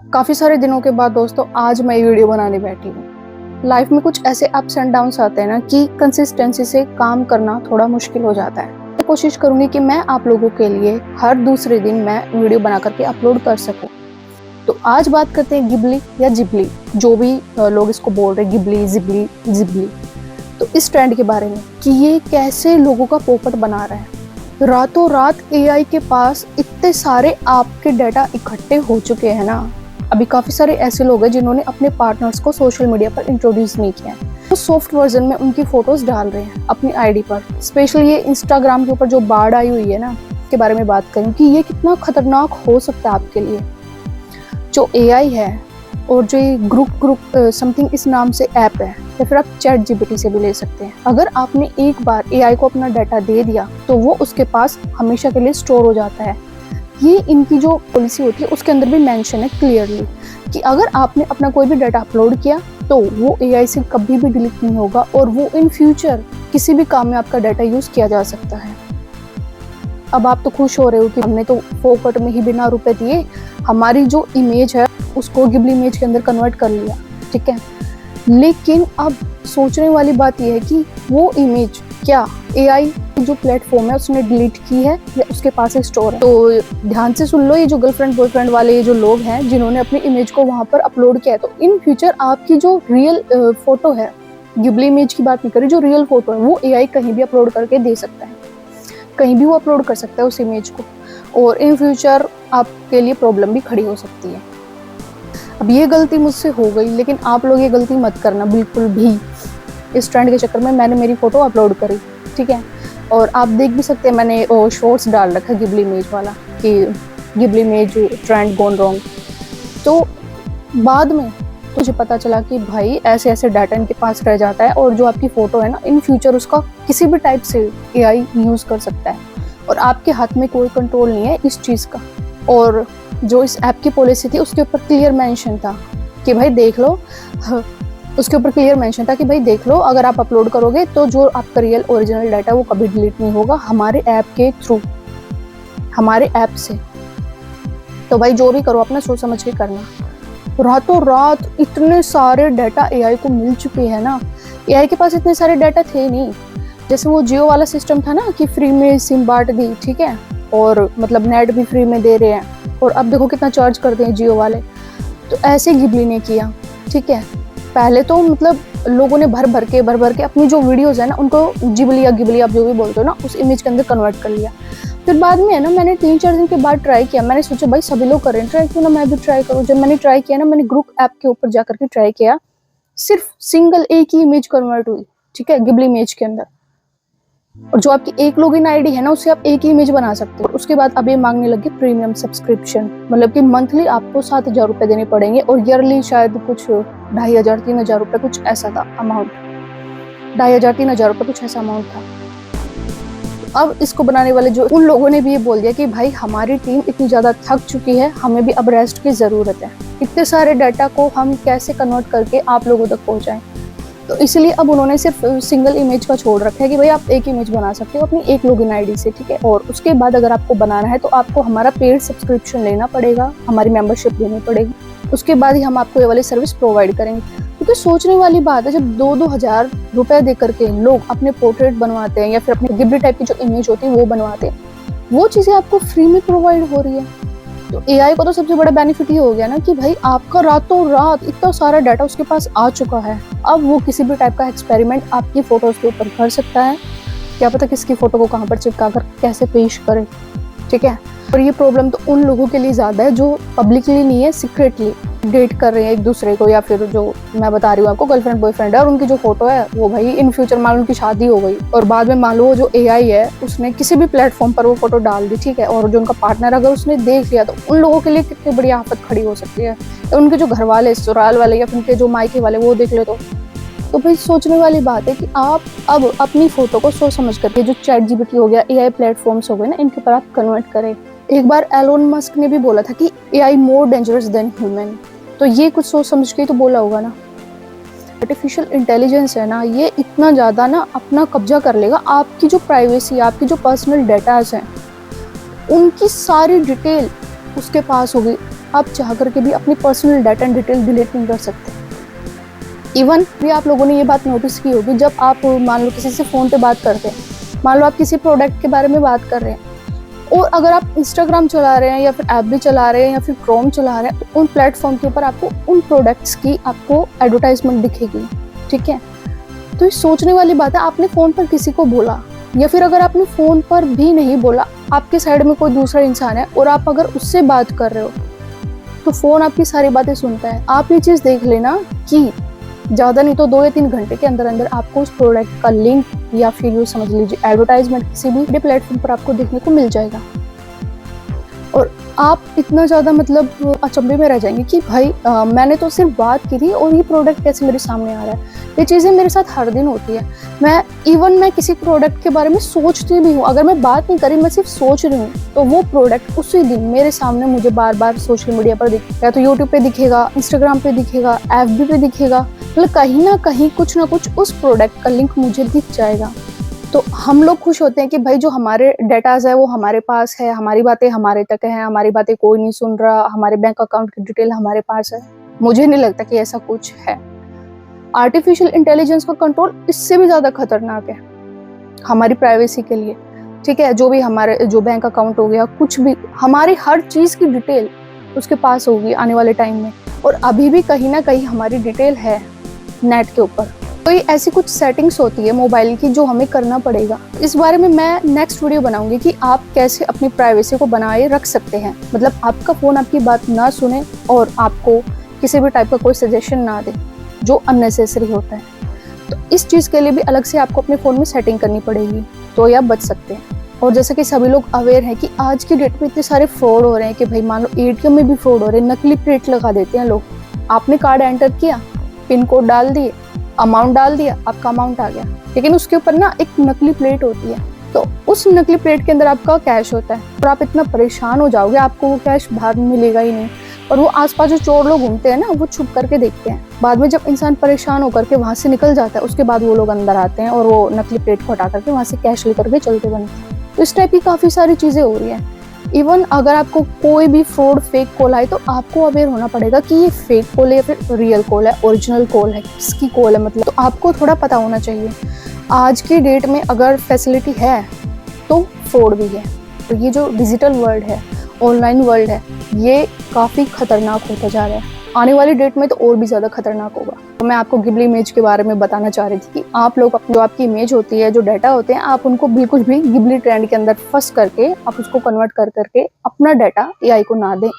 काफ़ी सारे दिनों के बाद दोस्तों आज मैं ये वीडियो बनाने बैठी हूँ। लाइफ में कुछ ऐसे अप्स एंड डाउन्स आते हैं ना कि कंसिस्टेंसी से काम करना थोड़ा मुश्किल हो जाता है। मैं कोशिश करूँगी कि मैं आप लोगों के लिए हर दूसरे दिन मैं वीडियो बना करके अपलोड कर सकूँ। तो आज बात करते हैं गिबली या जिबली, जो भी लोग इसको बोल रहे हैं, गिबली, जिबली, जिबली। तो इस ट्रेंड के बारे में कि ये कैसे लोगों का पोपट बना रहा है। रातों रात एआई के पास इतने सारे आपके डाटा इकट्ठे हो चुके हैं ना। अभी काफ़ी सारे ऐसे लोग हैं जिन्होंने अपने पार्टनर्स को सोशल मीडिया पर इंट्रोड्यूस नहीं किया है। तो सॉफ्ट वर्जन में उनकी फोटोज डाल रहे हैं अपनी आईडी पर। स्पेशली ये इंस्टाग्राम के ऊपर जो बाढ़ आई हुई है ना, के बारे में बात करूं कि ये कितना खतरनाक हो सकता है आपके लिए। जो एआई है और जो ये ग्रुप समथिंग इस नाम से ऐप है, या फिर आप चैट जीपीटी से भी ले सकते हैं। अगर आपने एक बार एआई को अपना डाटा दे दिया तो वो उसके पास हमेशा के लिए स्टोर हो जाता है। ये इनकी जो पॉलिसी होती है उसके अंदर भी मेंशन है क्लियरली कि अगर आपने अपना कोई भी डाटा अपलोड किया तो वो एआई से कभी भी डिलीट नहीं होगा और वो इन फ्यूचर किसी भी काम में आपका डाटा यूज़ किया जा सकता है। अब आप तो खुश हो रहे हो कि हमने तो फोकट में ही बिना रुपए दिए हमारी जो इमेज है उसको गिबली इमेज के अंदर कन्वर्ट कर लिया, ठीक है। लेकिन अब सोचने वाली बात यह है कि वो इमेज क्या एआई जो प्लेटफॉर्म है उसने डिलीट की है या उसके पास एक स्टोर है। तो ध्यान से सुन लो, ये जो गर्लफ्रेंड बॉयफ्रेंड वाले ये जो लोग हैं जिन्होंने अपनी इमेज को वहां पर अपलोड किया है, तो इन फ्यूचर आपकी जो रियल फोटो है, गिबली इमेज की बात नहीं करें, जो रियल फोटो है वो एआई कहीं भी अपलोड करके दे सकता है, कहीं भी वो अपलोड कर सकता है उस इमेज को, और इन फ्यूचर आपके लिए प्रॉब्लम भी खड़ी हो सकती है। अब ये गलती मुझसे हो गई, लेकिन आप लोग ये गलती मत करना बिल्कुल भी। इस ट्रेंड के चक्कर में मैंने मेरी फोटो अपलोड करी, ठीक है, और आप देख भी सकते हैं मैंने शॉर्ट्स डाल रखा है गिबली इमेज वाला कि Ghibli image trend gone wrong. तो बाद में मुझे पता चला कि भाई ऐसे ऐसे डाटा इनके पास रह जाता है और जो आपकी फ़ोटो है ना, इन फ्यूचर उसका किसी भी टाइप से एआई यूज़ कर सकता है और आपके हाथ में कोई कंट्रोल नहीं है इस चीज़ का। और जो इस ऐप की पॉलिसी थी उसके ऊपर क्लियर मेंशन था कि भाई देख लो, उसके ऊपर क्लियर मेंशन था कि भाई देख लो, अगर आप अपलोड करोगे तो जो आपका रियल ओरिजिनल डाटा वो कभी डिलीट नहीं होगा हमारे ऐप के थ्रू, हमारे ऐप से। तो भाई जो भी करो अपना सोच समझ के करना। रातों रात इतने सारे डाटा एआई को मिल चुके हैं ना, एआई के पास इतने सारे डाटा थे नहीं। जैसे वो जियो वाला सिस्टम था ना कि फ्री में सिम बांट दी, ठीक है, और मतलब नेट भी फ्री में दे रहे हैं, और अब देखो कितना चार्ज करते हैं जियो वाले। तो ऐसे गिबली ने किया, ठीक है। पहले तो मतलब लोगों ने भर भर के अपनी जो वीडियोस है ना उनको जिबली या गिबली आप जो भी बोलते हो ना उस इमेज के अंदर कन्वर्ट कर लिया। फिर बाद में है ना, मैंने 3-4 दिन के बाद ट्राई किया। मैंने सोचा भाई सभी लोग कर रहे हैं, ट्राई क्यों ना मैं भी ट्राई करूँ। जब मैंने ट्राई किया ना, मैंने ग्रुप ऐप के ऊपर जा करके ट्राई किया, सिर्फ सिंगल एक ही इमेज कन्वर्ट हुई, ठीक है, गिबली इमेज के अंदर। और जो आपकी एक लॉगिन आईडी है ना उससे आप एक ही इमेज बना सकते हो। उसके बाद अब ये मांगने लगे प्रीमियम सब्सक्रिप्शन, मतलब कि मंथली आपको 7,000 रुपये देने पड़ेंगे और ईयरली शायद कुछ 2,500-3,000 रुपये कुछ ऐसा था अमाउंट, 2,500-3,000 रुपये कुछ ऐसा अमाउंट था। अब इसको बनाने वाले जो उन लोगों ने भी ये बोल दिया कि भाई हमारी टीम इतनी ज़्यादा थक चुकी है, हमें भी अब रेस्ट की ज़रूरत है। इतने सारे डाटा को हम कैसे कन्वर्ट करके आप लोगों तक पहुँचाएं। तो इसलिए अब उन्होंने सिर्फ सिंगल इमेज का छोड़ रखा है कि भाई आप एक इमेज बना सकते हो अपनी एक लॉगिन आईडी से, ठीक है। और उसके बाद अगर आपको बनाना है तो आपको हमारा पेड सब्सक्रिप्शन लेना पड़ेगा, हमारी मेंबरशिप लेनी पड़ेगी। उसके बाद ही हम आपको ये वाली सर्विस प्रोवाइड करेंगे। क्योंकि सोचने वाली बात है, जब 2-2 हज़ार रुपये दे करके लोग अपने पोर्ट्रेट बनवाते हैं या फिर अपनी गिबली टाइप की जो इमेज होती है वो बनवाते हैं, वो चीज़ें आपको फ्री में प्रोवाइड हो रही है। तो एआई को तो सबसे बड़ा बेनिफिट ये हो गया ना कि भाई आपका रातों रात इतना सारा डाटा उसके पास आ चुका है। अब वो किसी भी टाइप का एक्सपेरिमेंट आपकी फोटोज के ऊपर कर सकता है। क्या पता किसकी फोटो को कहाँ पर चिपका कर कैसे पेश करे, ठीक है। और ये प्रॉब्लम तो उन लोगों के लिए ज़्यादा है जो पब्लिकली नहीं है, सीक्रेटली डेट कर रहे हैं एक दूसरे को, या फिर जो मैं बता रही हूँ आपको गर्लफ्रेंड बॉयफ्रेंड है और उनकी जो फोटो है वो भाई इन फ्यूचर मान लो उनकी शादी हो गई और बाद में मान लो जो एआई है उसने किसी भी प्लेटफॉर्म पर वो फोटो डाल दी, ठीक है, और जो उनका पार्टनर अगर उसने देख लिया तो उन लोगों के लिए कितनी बड़ी आफत खड़ी हो सकती है। तो उनके जो घर वाले ससुराल वाले या फिर उनके जो मायके वाले वो देख ले तो भाई सोचने वाली बात है कि आप अब अपनी फोटो को सोच समझ करके जो चैट जीपीटी हो गया, एआई प्लेटफॉर्म्स हो गए ना, इनके ऊपर आप कन्वर्ट करें। एक बार एलोन मस्क ने भी बोला था कि AI more dangerous than human, तो ये कुछ सोच समझ के तो बोला होगा ना। आर्टिफिशियल इंटेलिजेंस है ना, ये इतना ज़्यादा ना अपना कब्जा कर लेगा, आपकी जो प्राइवेसी, आपकी जो पर्सनल डेटाज हैं उनकी सारी डिटेल उसके पास होगी। आप चाह करके भी अपनी personal data and detail delete नहीं कर सकते। इवन भी आप लोगों ने ये बात नोटिस की होगी, जब आप मान लो किसी से फ़ोन पे बात करते हैं, मान लो आप किसी प्रोडक्ट के बारे में बात कर रहे हैं, और अगर आप इंस्टाग्राम चला रहे हैं या फिर ऐप भी चला रहे हैं या फिर क्रोम चला रहे हैं, तो उन प्लेटफॉर्म के ऊपर आपको उन प्रोडक्ट्स की आपको एडवर्टाइजमेंट दिखेगी, ठीक है। तो ये सोचने वाली बात है, आपने फ़ोन पर किसी को बोला, या फिर अगर आपने फ़ोन पर भी नहीं बोला, आपके साइड में कोई दूसरा इंसान है और आप अगर उससे बात कर रहे हो, तो फ़ोन आपकी सारी बातें सुनता है। आप ये चीज़ देख लेना कि ज़्यादा नहीं तो 2 या 3 घंटे के अंदर अंदर आपको उस प्रोडक्ट का लिंक या फिर यूँ समझ लीजिए एडवर्टाइजमेंट किसी भी प्लेटफॉर्म पर आपको देखने को मिल जाएगा। और आप इतना ज़्यादा मतलब अचंभे में रह जाएंगे कि भाई मैंने तो सिर्फ बात की थी और ये प्रोडक्ट कैसे मेरे सामने आ रहा है। ये चीज़ें मेरे साथ हर दिन होती है। मैं किसी प्रोडक्ट के बारे में सोचती भी हूँ, अगर मैं बात नहीं करी, मैं सिर्फ सोच रही हूँ, तो वो प्रोडक्ट उसी दिन मेरे सामने मुझे बार बार सोशल मीडिया पर दिखेगा, या तो यूट्यूब पे दिखेगा, इंस्टाग्राम पे दिखेगा, एफबी पे दिखेगा, मतलब कहीं ना कहीं कुछ ना कुछ उस प्रोडक्ट का लिंक मुझे दिख जाएगा। तो हम लोग खुश होते हैं कि भाई जो हमारे डेटाज है वो हमारे पास है, हमारी बातें हमारे तक हैं, हमारी बातें कोई नहीं सुन रहा, हमारे बैंक अकाउंट की डिटेल हमारे पास है। मुझे नहीं लगता कि ऐसा कुछ है। आर्टिफिशियल इंटेलिजेंस का कंट्रोल इससे भी ज़्यादा खतरनाक है हमारी प्राइवेसी के लिए, ठीक है। जो भी हमारे जो बैंक अकाउंट हो गया, कुछ भी, हमारी हर चीज़ की डिटेल उसके पास होगी आने वाले टाइम में, और अभी भी कहीं ना कहीं हमारी डिटेल है नेट के ऊपर। तो ये ऐसी कुछ सेटिंग्स होती है मोबाइल की जो हमें करना पड़ेगा। इस बारे में मैं नेक्स्ट वीडियो बनाऊंगी कि आप कैसे अपनी प्राइवेसी को बनाए रख सकते हैं, मतलब आपका फ़ोन आपकी बात ना सुने और आपको किसी भी टाइप का कोई सजेशन ना दे जो अननेसेसरी होता है। तो इस चीज़ के लिए भी अलग से आपको अपने फ़ोन में सेटिंग करनी पड़ेगी, तो ये आप बच सकते हैं। और जैसे कि सभी लोग अवेयर हैं कि आज की डेट में इतने सारे फ्रॉड हो रहे हैं कि भाई मान लो एटीएम में भी फ्रॉड हो रहे हैं, नकली प्लेट लगा देते हैं लोग। आपने कार्ड एंटर किया, पिन कोड डाल दिए, अमाउंट डाल दिया, आपका अमाउंट आ गया, लेकिन उसके ऊपर ना एक नकली प्लेट होती है, तो उस नकली प्लेट के अंदर आपका कैश होता है और आप इतना परेशान हो जाओगे, आपको वो कैश बाहर मिलेगा ही नहीं। और वो आसपास जो चोर लोग घूमते हैं ना, वो छुप करके देखते हैं। बाद में जब इंसान परेशान होकर के वहाँ से निकल जाता है, उसके बाद वो लोग अंदर आते हैं और वो नकली प्लेट को हटा करके वहाँ से कैश लेकर के चलते बनते हैं। तो इस टाइप की काफ़ी सारी चीज़ें हो रही हैं। इवन अगर आपको कोई भी फ्रॉड फेक कॉल आए, तो आपको अवेयर होना पड़ेगा कि ये फेक कॉल है या फिर रियल कॉल है, ओरिजिनल कॉल है, किसकी कॉल है, मतलब तो आपको थोड़ा पता होना चाहिए। आज की डेट में अगर फैसिलिटी है तो फ्रॉड भी है। तो ये जो डिजिटल वर्ल्ड है, ऑनलाइन वर्ल्ड है, ये काफ़ी खतरनाक होता जा रहा है। आने वाली डेट में तो और भी ज़्यादा खतरनाक होगा। तो मैं आपको गिबली इमेज के बारे में बताना चाह रही थी कि आप लोग जो आपकी इमेज होती है, जो डाटा होते हैं, आप उनको बिल्कुल भी गिबली ट्रेंड के अंदर फंस करके आप उसको कन्वर्ट कर करके अपना डाटा एआई को ना दें।